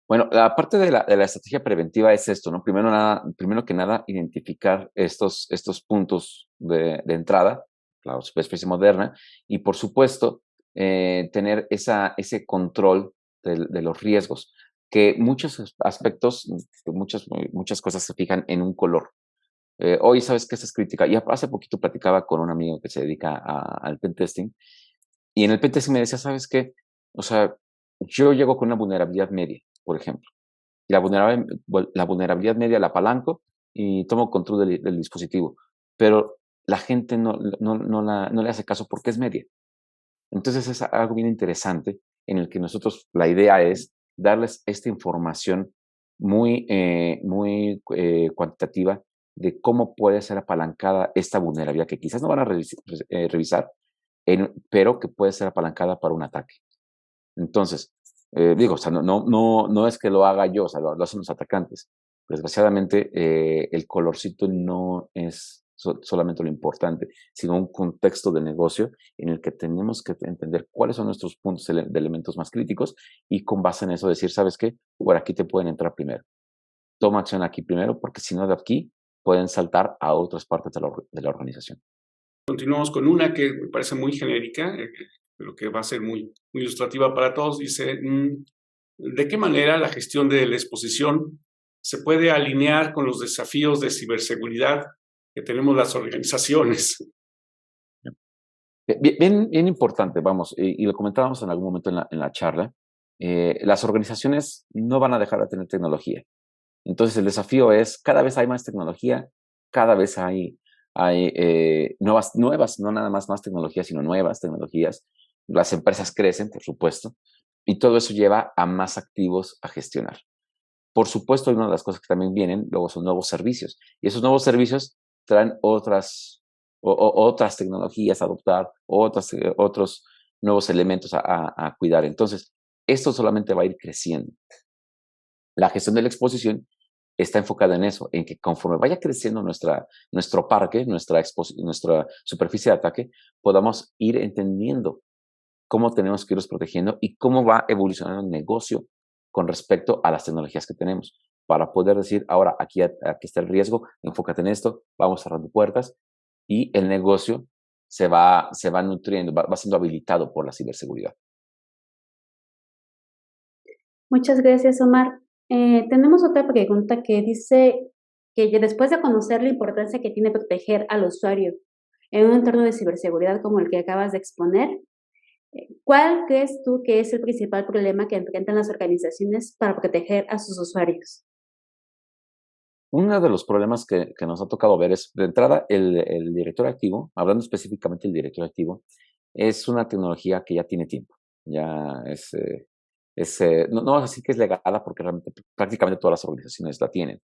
Bueno, la parte de la estrategia preventiva es esto, ¿no? Primero que nada, identificar estos puntos de entrada, la superficie moderna, y por supuesto, tener ese control de los riesgos, que muchos aspectos, muchas cosas se fijan en un color. Hoy sabes que esta es crítica. Y hace poquito platicaba con un amigo que se dedica al pentesting, y en el pentesting me decía, ¿sabes qué? O sea, yo llego con una vulnerabilidad media, por ejemplo. Y la vulnerabilidad media la apalanco y tomo control del dispositivo. Pero la gente no le hace caso porque es media. Entonces es algo bien interesante en el que nosotros, la idea es darles esta información muy cuantitativa de cómo puede ser apalancada esta vulnerabilidad que quizás no van a revisar, pero que puede ser apalancada para un ataque. Entonces, digo, o sea, no es que lo haga yo, o sea, lo hacen los atacantes. Desgraciadamente, el colorcito no es solamente lo importante, sino un contexto de negocio en el que tenemos que entender cuáles son nuestros puntos de elementos más críticos y con base en eso decir, ¿sabes qué? Por aquí te pueden entrar primero. Toma acción aquí primero, porque si no de aquí pueden saltar a otras partes de la organización. Continuamos con una que me parece muy genérica, pero que va a ser muy ilustrativa para todos. Dice, ¿de qué manera la gestión de la exposición se puede alinear con los desafíos de ciberseguridad que tenemos las organizaciones? Bien importante, vamos, y lo comentábamos en algún momento en la charla, las organizaciones no van a dejar de tener tecnología. Entonces el desafío es, cada vez hay más tecnología, cada vez hay nuevas, no nada más tecnologías, sino nuevas tecnologías. Las empresas crecen, por supuesto, y todo eso lleva a más activos a gestionar. Por supuesto, una de las cosas que también vienen luego son nuevos servicios, y esos nuevos servicios traen otras tecnologías a adoptar, otros nuevos elementos a cuidar. Entonces, esto solamente va a ir creciendo. La gestión de la exposición está enfocada en eso, en que conforme vaya creciendo nuestro parque, nuestra superficie de ataque, podamos ir entendiendo cómo tenemos que irnos protegiendo y cómo va evolucionando el negocio con respecto a las tecnologías que tenemos, para poder decir, ahora aquí está el riesgo, enfócate en esto, vamos cerrando puertas y el negocio se va nutriendo, va siendo habilitado por la ciberseguridad. Muchas gracias, Omar. Tenemos otra pregunta que dice que después de conocer la importancia que tiene proteger al usuario en un entorno de ciberseguridad como el que acabas de exponer, ¿cuál crees tú que es el principal problema que enfrentan las organizaciones para proteger a sus usuarios? Uno de los problemas que nos ha tocado ver es, de entrada, el directorio activo, hablando específicamente del directorio activo, es una tecnología que ya tiene tiempo. Ya no vas a decir que es legada porque realmente prácticamente todas las organizaciones la tienen.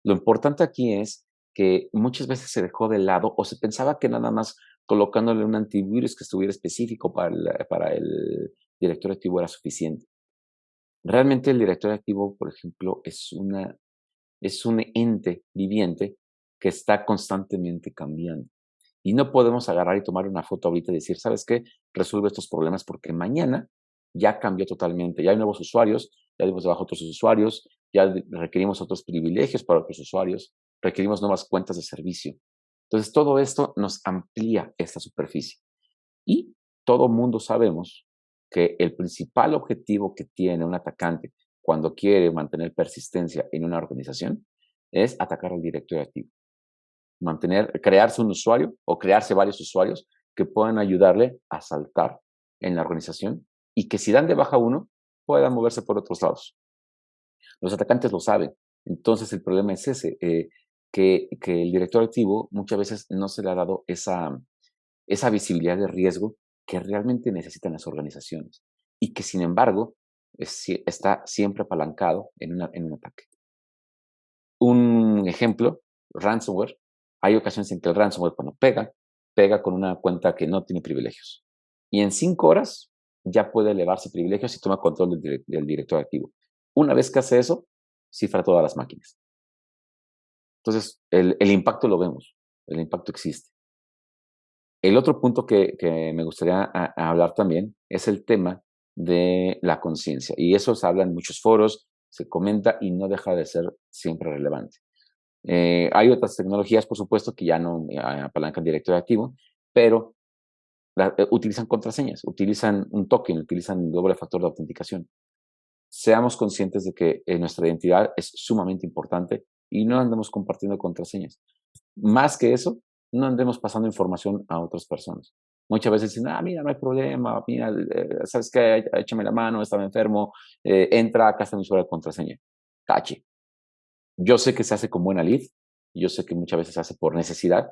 Lo importante aquí es que muchas veces se dejó de lado o se pensaba que nada más colocándole un antivirus que estuviera específico para el directorio activo era suficiente. Realmente el directorio activo, por ejemplo, es un ente viviente que está constantemente cambiando. Y no podemos agarrar y tomar una foto ahorita y decir, ¿sabes qué? Resuelve estos problemas porque mañana ya cambió totalmente. Ya hay nuevos usuarios, ya dimos debajo otros usuarios, ya requerimos otros privilegios para otros usuarios, requerimos nuevas cuentas de servicio. Entonces, todo esto nos amplía esta superficie. Y todo mundo sabemos que el principal objetivo que tiene un atacante cuando quiere mantener persistencia en una organización es atacar al directorio activo. Crearse un usuario o crearse varios usuarios que puedan ayudarle a saltar en la organización y que si dan de baja uno, puedan moverse por otros lados. Los atacantes lo saben. Entonces el problema es ese, que el director activo muchas veces no se le ha dado esa visibilidad de riesgo que realmente necesitan las organizaciones y que, sin embargo, está siempre apalancado en un ataque. Un ejemplo, ransomware. Hay ocasiones en que el ransomware, cuando pega con una cuenta que no tiene privilegios. Y en 5 horas ya puede elevarse privilegios y toma control del director activo. Una vez que hace eso, cifra todas las máquinas. Entonces, el impacto lo vemos, el impacto existe. El otro punto que me gustaría hablar también es el tema de la conciencia. Y eso se habla en muchos foros, se comenta y no deja de ser siempre relevante. Hay otras tecnologías, por supuesto, que ya no apalancan directorio activo, pero utilizan contraseñas, utilizan un token, utilizan doble factor de autenticación. Seamos conscientes de que nuestra identidad es sumamente importante y no andemos compartiendo contraseñas. Más que eso, no andemos pasando información a otras personas. Muchas veces dicen, mira, no hay problema, mira, ¿sabes qué? Échame la mano, estaba enfermo, entra, acá está mi usuario de contraseña. Cache. Yo sé que se hace con buena lid, yo sé que muchas veces se hace por necesidad,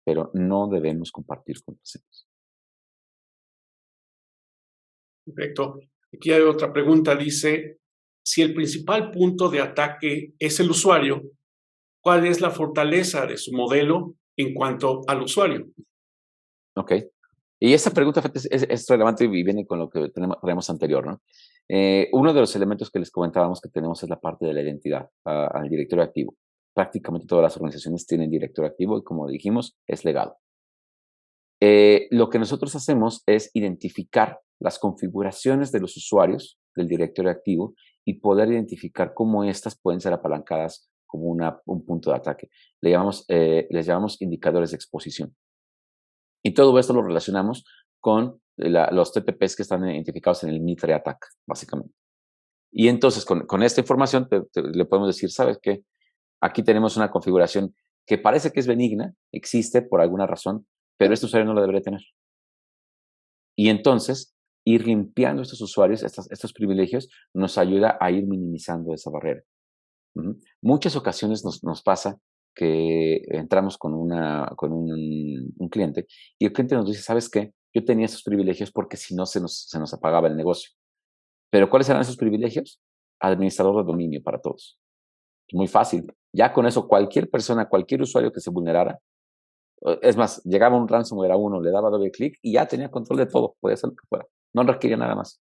pero no debemos compartir contraseñas. Perfecto. Aquí hay otra pregunta, dice, si el principal punto de ataque es el usuario, ¿cuál es la fortaleza de su modelo en cuanto al usuario? Ok. Y esta pregunta es relevante y viene con lo que tenemos anterior, ¿no? Uno de los elementos que les comentábamos que tenemos es la parte de la identidad al directorio activo. Prácticamente todas las organizaciones tienen directorio activo y, como dijimos, es legado. Lo que nosotros hacemos es identificar las configuraciones de los usuarios del directorio activo y poder identificar cómo estas pueden ser apalancadas como un punto de ataque. Les llamamos indicadores de exposición. Y todo esto lo relacionamos con los TPPs que están identificados en el Mitre Attack, básicamente. Y entonces, con esta información, le podemos decir, ¿sabes qué? Aquí tenemos una configuración que parece que es benigna, existe por alguna razón, pero este usuario no lo debería tener. Y entonces, ir limpiando estos usuarios, estos privilegios, nos ayuda a ir minimizando esa barrera. Muchas ocasiones nos pasa que entramos con un cliente y el cliente nos dice, ¿sabes qué? Yo tenía esos privilegios porque si no se nos apagaba el negocio. ¿Pero cuáles eran esos privilegios? Administrador de dominio para todos. Muy fácil. Ya con eso, cualquier persona, cualquier usuario que se vulnerara, es más, llegaba un ransomware a uno, le daba doble clic y ya tenía control de todo, podía hacer lo que fuera. No requería nada más.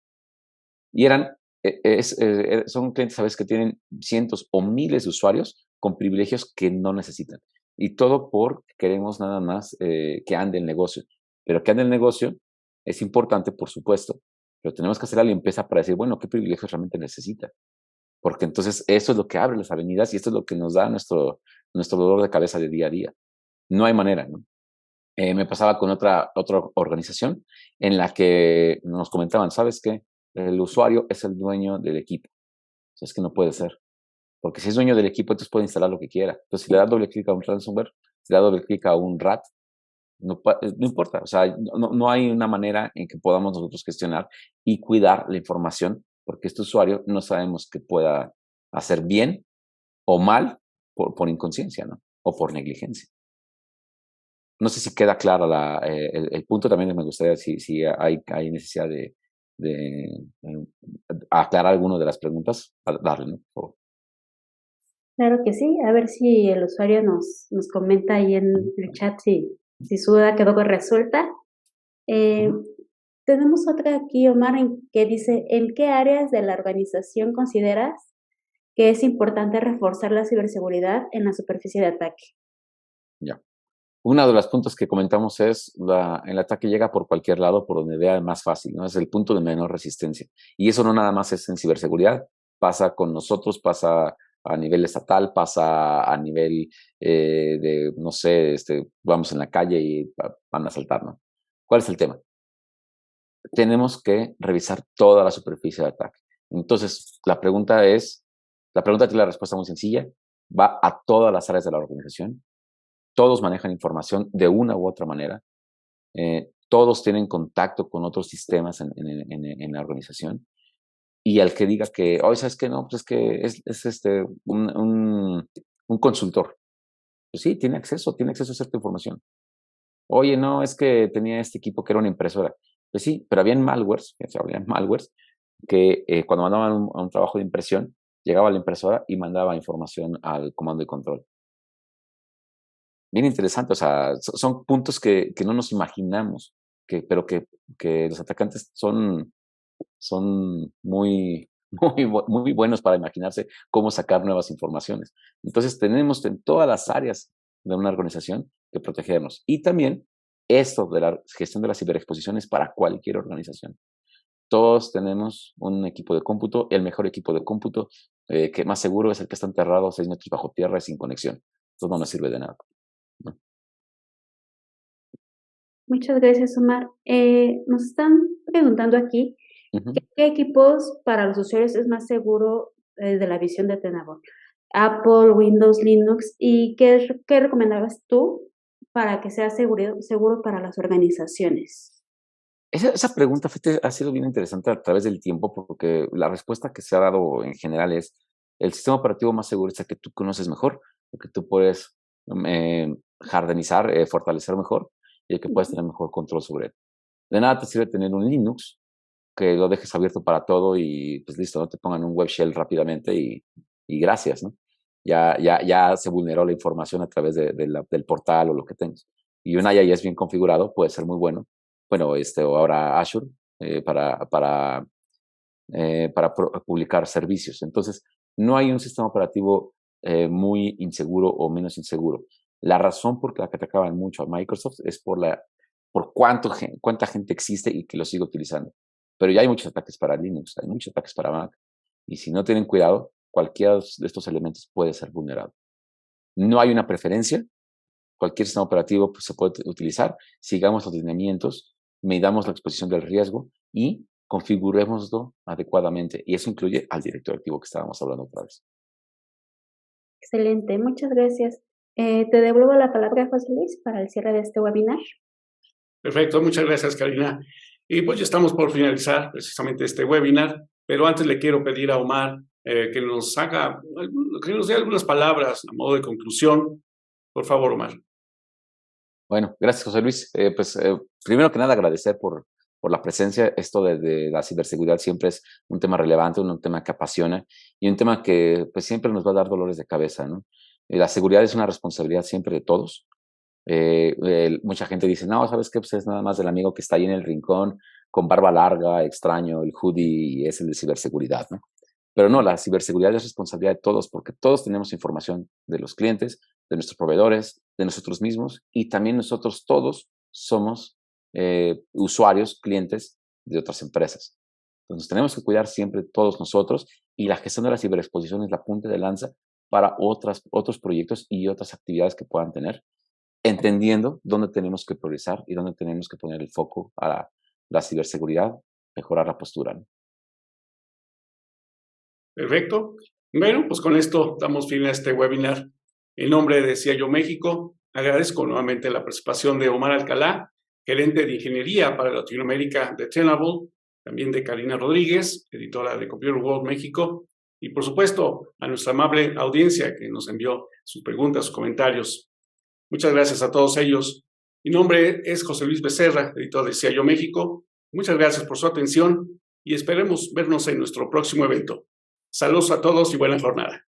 Y son clientes, sabes, que tienen cientos o miles de usuarios con privilegios que no necesitan. Y todo porque queremos nada más que ande el negocio. Pero que ande el negocio es importante, por supuesto. Pero tenemos que hacer la limpieza para decir, bueno, ¿qué privilegios realmente necesita? Porque entonces eso es lo que abre las avenidas y esto es lo que nos da nuestro dolor de cabeza de día a día. No hay manera, ¿no? Me pasaba con otra organización en la que nos comentaban, ¿sabes qué? El usuario es el dueño del equipo. O sea, es que no puede ser. Porque si es dueño del equipo, entonces puede instalar lo que quiera. Entonces, si le da doble clic a un ransomware, si le da doble clic a un RAT, no importa. O sea, no hay una manera en que podamos nosotros gestionar y cuidar la información, porque este usuario no sabemos que pueda hacer bien o mal por inconsciencia, ¿no? O por negligencia. No sé si queda claro el punto. También me gustaría si hay necesidad de aclarar alguna de las preguntas, darle, ¿no? Por favor. Claro que sí. A ver si el usuario nos comenta ahí en el chat si su duda quedó resuelta. Tenemos otra aquí, Omar, que dice, ¿en qué áreas de la organización consideras que es importante reforzar la ciberseguridad en la superficie de ataque? Ya. Uno de los puntos que comentamos es el ataque llega por cualquier lado, por donde vea más fácil, ¿no? Es el punto de menor resistencia. Y eso no nada más es en ciberseguridad, pasa con nosotros, pasa a nivel estatal, pasa a nivel no sé, vamos en la calle y van a asaltar, ¿no? ¿Cuál es el tema? Tenemos que revisar toda la superficie de ataque. Entonces, la pregunta tiene la respuesta muy sencilla, va a todas las áreas de la organización. Todos manejan información de una u otra manera. Todos tienen contacto con otros sistemas en la organización. Y al que diga que, oye, ¿sabes qué? No, pues es que es un consultor. Pues sí, tiene acceso a cierta información. Oye, no, es que tenía este equipo que era una impresora. Pues sí, pero habían malwares, había malwares que cuando mandaban un trabajo de impresión, llegaba a la impresora y mandaba información al comando y control. Bien interesante, o sea, son puntos que no nos imaginamos, pero que los atacantes son muy, muy buenos para imaginarse cómo sacar nuevas informaciones. Entonces, tenemos en todas las áreas de una organización que protegernos. Y también esto de la gestión de las ciberexposiciones para cualquier organización. Todos tenemos un equipo de cómputo, el mejor equipo de cómputo, que más seguro es el que está enterrado 6 metros bajo tierra y sin conexión. Entonces no nos sirve de nada, ¿no? Muchas gracias, Omar. Nos están preguntando aquí, Ujú. ¿qué equipos para los usuarios es más seguro de la visión de Tenable? Apple, Windows, Linux, ¿y qué recomendabas tú para que sea seguro para las organizaciones? Esa pregunta, fíjate, ha sido bien interesante a través del tiempo, porque la respuesta que se ha dado en general es, el sistema operativo más seguro es el que tú conoces mejor, el que tú puedes hardenizar, fortalecer mejor, y el que puedes Ujú. tener mejor control sobre él. De nada te sirve tener un Linux, que lo dejes abierto para todo y pues listo, no te pongan un web shell rápidamente y gracias, ¿no? Ya se vulneró la información a través del portal o lo que tengas. Y un IIS bien configurado puede ser muy bueno. Bueno, o ahora Azure para publicar servicios. Entonces, no hay un sistema operativo muy inseguro o menos inseguro. La razón por la que atacaban mucho a Microsoft es por cuánta gente existe y que lo sigue utilizando. Pero ya hay muchos ataques para Linux, hay muchos ataques para Mac. Y si no tienen cuidado, cualquiera de estos elementos puede ser vulnerable. No hay una preferencia, cualquier sistema operativo pues, se puede utilizar. Sigamos los lineamientos, medamos la exposición del riesgo y configurémoslo adecuadamente. Y eso incluye al director activo que estábamos hablando otra vez. Excelente, muchas gracias. Te devuelvo la palabra, José Luis, para el cierre de este webinar. Perfecto, muchas gracias, Karina. Y pues ya estamos por finalizar precisamente este webinar, pero antes le quiero pedir a Omar que nos dé algunas palabras a modo de conclusión. Por favor, Omar. Bueno, gracias, José Luis. Primero que nada, agradecer por la presencia. Esto de la ciberseguridad siempre es un tema relevante, un tema que apasiona y un tema que pues, siempre nos va a dar dolores de cabeza, ¿no? La seguridad es una responsabilidad siempre de todos. Mucha gente dice, no, ¿sabes qué? Pues es nada más del amigo que está ahí en el rincón con barba larga, extraño, el hoodie y es el de ciberseguridad, ¿no? Pero no, la ciberseguridad es responsabilidad de todos porque todos tenemos información de los clientes, de nuestros proveedores, de nosotros mismos y también nosotros todos somos usuarios, clientes de otras empresas. Entonces tenemos que cuidar siempre todos nosotros y la gestión de la ciberexposición es la punta de lanza para otros proyectos y otras actividades que puedan tener, entendiendo dónde tenemos que priorizar y dónde tenemos que poner el foco a la ciberseguridad, mejorar la postura, ¿no? Perfecto. Bueno, pues con esto damos fin a este webinar. En nombre de CIO México, agradezco nuevamente la participación de Omar Alcalá, gerente de Ingeniería para Latinoamérica de Tenable, también de Karina Rodríguez, editora de Computer World México, y por supuesto a nuestra amable audiencia que nos envió sus preguntas, sus comentarios. Muchas gracias a todos ellos. Mi nombre es José Luis Becerra, editor de CIO México. Muchas gracias por su atención y esperemos vernos en nuestro próximo evento. Saludos a todos y buena jornada.